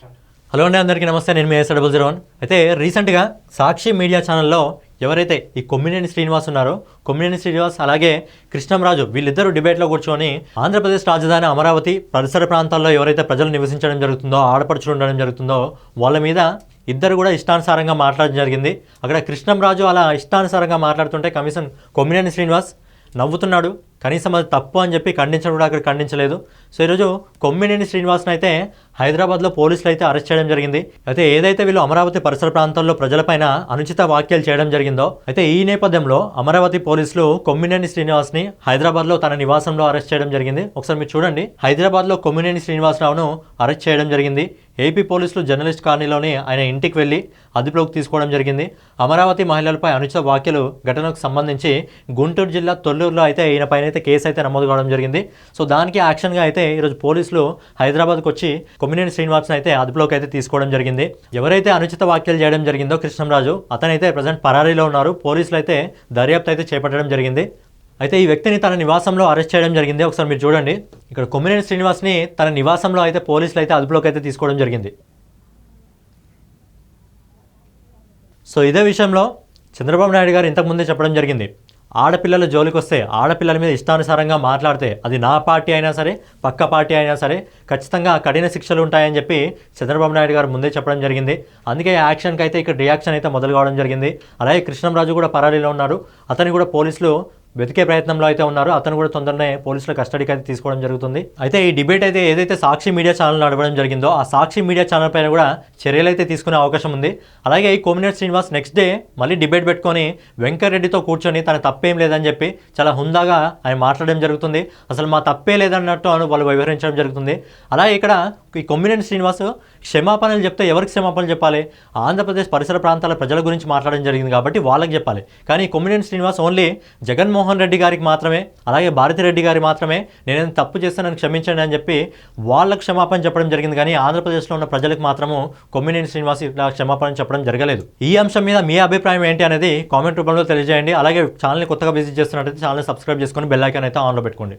Hello అండి, అందరికీ నమస్తే. నేను మీ S0001. అయితే రీసెంట్గా సాక్షి మీడియా ఛానల్లో ఎవరైతే ఈ కొమ్మినేని శ్రీనివాస్ ఉన్నారో, కొమ్మినేని శ్రీనివాస్ అలాగే కృష్ణంరాజు వీళ్ళిద్దరూ డిబేట్లో కూర్చొని ఆంధ్రప్రదేశ్ రాజధాని అమరావతి పరిసర ప్రాంతాల్లో ఎవరైతే ప్రజలు నివసించడం జరుగుతుందో, ఆడపడుచులు ఉండడం జరుగుతుందో వాళ్ళ మీద ఇద్దరు కూడా ఇష్టానుసారంగా మాట్లాడడం జరిగింది. అక్కడ కృష్ణంరాజు అలా ఇష్టానుసారంగా మాట్లాడుతుంటే కమిషన్ కొమ్మినేని శ్రీనివాస్ నవ్వుతున్నాడు. కనీసం అది తప్పు అని చెప్పి ఖండించడం కూడా అక్కడ ఖండించలేదు. సో ఈరోజు కొమ్మినేని శ్రీనివాస్ని అయితే హైదరాబాద్లో పోలీసులు అయితే అరెస్ట్ చేయడం జరిగింది. అయితే ఏదైతే వీళ్ళు అమరావతి పరిసర ప్రాంతాల్లో ప్రజలపైన అనుచిత వ్యాఖ్యలు చేయడం జరిగిందో, అయితే ఈ నేపథ్యంలో అమరావతి పోలీసులు కొమ్మినేని శ్రీనివాస్ని హైదరాబాద్లో తన నివాసంలో అరెస్ట్ చేయడం జరిగింది. ఒకసారి మీరు చూడండి, హైదరాబాద్లో కొమ్మినేని శ్రీనివాసరావును అరెస్ట్ చేయడం జరిగింది. ఏపీ పోలీసులు జర్నలిస్ట్ కాలనీలోని ఆయన ఇంటికి వెళ్ళి అదుపులోకి తీసుకోవడం జరిగింది. అమరావతి మహిళలపై అనుచిత వ్యాఖ్యలు ఘటనకు సంబంధించి గుంటూరు జిల్లా తొల్లూరులో అయితే ఈయన పైన అయితే కేసు అయితే నమోదు కావడం జరిగింది. సో దానికి యాక్షన్గా అయితే ఈరోజు పోలీసులు హైదరాబాద్కు వచ్చి కొమ్మినేని శ్రీనివాస్ని అయితే అదుపులోకి అయితే తీసుకోవడం జరిగింది. ఎవరైతే అనుచిత వ్యాఖ్యలు చేయడం జరిగిందో కృష్ణంరాజు, అతనైతే ప్రజెంట్ పరారీలో ఉన్నారు. పోలీసులు అయితే దర్యాప్తు అయితే చేపట్టడం జరిగింది. అయితే ఈ వ్యక్తిని తన నివాసంలో అరెస్ట్ చేయడం జరిగింది. ఒకసారి మీరు చూడండి, ఇక్కడ కొమ్మినేని శ్రీనివాస్ని తన నివాసంలో అయితే పోలీసులు అయితే అదుపులోకి అయితే తీసుకోవడం జరిగింది. సో ఇదే విషయంలో చంద్రబాబు నాయుడు గారు ఇంతకుముందే చెప్పడం జరిగింది, ఆడపిల్లల జోలికి వస్తే, ఆడపిల్లల మీద ఇష్టానుసారంగా మాట్లాడితే అది నా పార్టీ అయినా సరే పక్క పార్టీ అయినా సరే ఖచ్చితంగా కఠిన శిక్షలు ఉంటాయని చెప్పి చంద్రబాబు నాయుడు గారు ముందే చెప్పడం జరిగింది. అందుకే యాక్షన్కి అయితే ఇక్కడ రియాక్షన్ అయితే మొదలు కావడం జరిగింది. అలాగే కృష్ణంరాజు కూడా పరారీలో ఉన్నారు. అతన్ని కూడా పోలీసులు వెతికే ప్రయత్నంలో అయితే ఉన్నారు. అతను కూడా తొందరనే పోలీసుల కస్టడీకి అయితే తీసుకోవడం జరుగుతుంది. అయితే ఈ డిబేట్ అయితే ఏదైతే సాక్షి మీడియా ఛానల్ నడవడం జరిగిందో, ఆ సాక్షి మీడియా ఛానల్ పైన కూడా చర్యలు అయితే తీసుకునే అవకాశం ఉంది. అలాగే ఈ కొమ్మినేని శ్రీనివాస్ నెక్స్ట్ డే మళ్ళీ డిబేట్ పెట్టుకొని వెంకరెడ్డితో కూర్చొని తన తప్పేం లేదని చెప్పి చాలా హుందాగా ఆయన మాట్లాడడం జరుగుతుంది. అసలు మా తప్పే లేదన్నట్టు వాళ్ళు వివరించడం జరుగుతుంది. అలాగే ఇక్కడ ఈ కొమ్మినేని శ్రీనివాస్ క్షమాపణలు చెప్తే ఎవరికి క్షమాపణలు చెప్పాలి? ఆంధ్రప్రదేశ్ పరిసర ప్రాంతాల ప్రజల గురించి మాట్లాడడం జరిగింది కాబట్టి వాళ్ళకి చెప్పాలి. కానీ కొమ్మినేని శ్రీనివాస్ ఓన్లీ జగన్మోహన్ రెడ్డి గారికి మాత్రమే, అలాగే భారతిరెడ్డి గారికి మాత్రమే నేనేం తప్పు చేస్తానని క్షమించండి అని చెప్పి వాళ్ళకు క్షమాపణ చెప్పడం జరిగింది. కానీ ఆంధ్రప్రదేశ్లో ఉన్న ప్రజలకు మాత్రము కొమ్మినేని శ్రీనివాస్ ఇట్లా క్షమాపణ చెప్పడం జరగలేదు. ఈ అంశం మీద మీ అభిప్రాయం ఏంటి అనేది కామెంట్ రూపంలో తెలియజేయండి. అలాగే ఛానల్ని కొత్తగా విజిట్ చేస్తున్నట్టయితే ఛానల్ని సబ్స్క్రైబ్ చేసుకొని బెల్ ఐకాన్ అయితే ఆన్లో పెట్టుకోండి.